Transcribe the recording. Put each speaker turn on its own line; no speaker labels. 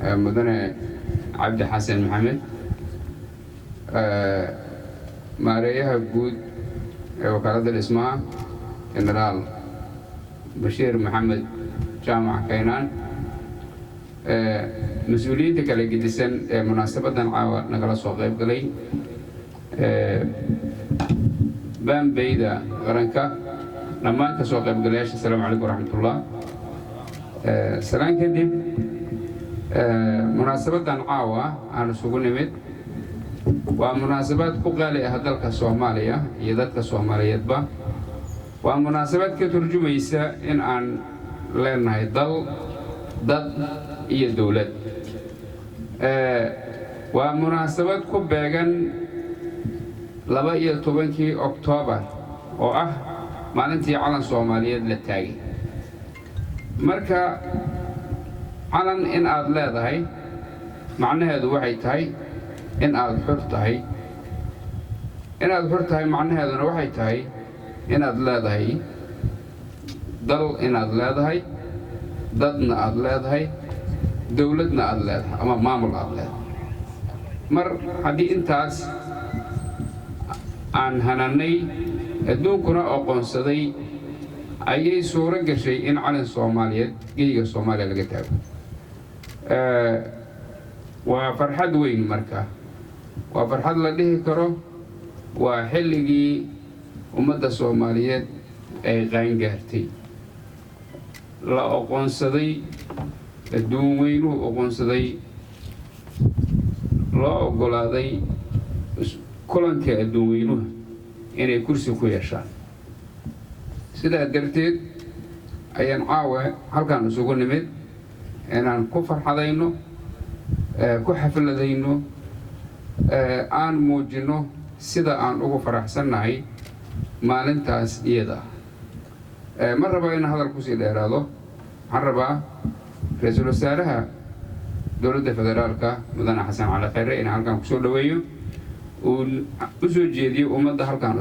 مدن عبد حسن محمد ماريها جود وكالة الإسماء جنرال بشير محمد جامع كينان مسؤوليتك اللي قدسن مناسبة عاوة نقل صغير قلي بان بيدا غرنكا لما انت سوق بقلياش. السلام عليكم ورحمة الله. سلام كدب مناسبة عاوة أنا سوق نمت ومناسبات قلي هدلك الصومالية يدك الصومالية با ومناسبات كترجمة يسا إن عن لنا يضل ضد هي الدولة ومناسبات كبيرا لبا iyo 10 أكتوبر oo ah maalintii calan Soomaaliyeed la taagay. marka calan in aad leedahay macnaheedu waxay tahay in aad xor tahay. macnaheeduna waxay tahay in aad leedahay dal, in aad leedahay dadna aad leedahay dawladna aad leedahay ama maamul aad leedahay. mar haddii intaas aan hananay adduunkuna aqoonsaday ayay suuro gashay in calan Soomaaliyeed geeyiga Soomaaliya laga taago. waa farxad weyn. marka waa farxad la dhihi karo waa xilligii ummadda Soomaaliyeed ay qaan gaartay, la aqoonsaday, adduun weynuhu aqoonsaday, loo oggolaaday kulanka adduun weynuhu inay kursi ku yeeshaan. sidaa darteed ayaan caawa halkaan isugu nimid inaan ku farxadayno, ku xafladayno, aan muujino sida aan ugu faraxsannahay maalintaas iyada ah. ma raba in hadal kusii dheeraado. waxaan rabaa ra'iisul wasaaraha dowladda federaalka mudane xasan cali khayre in halkaan kusoo dhaweeyo uu u soo jeediyo ummadda halkaan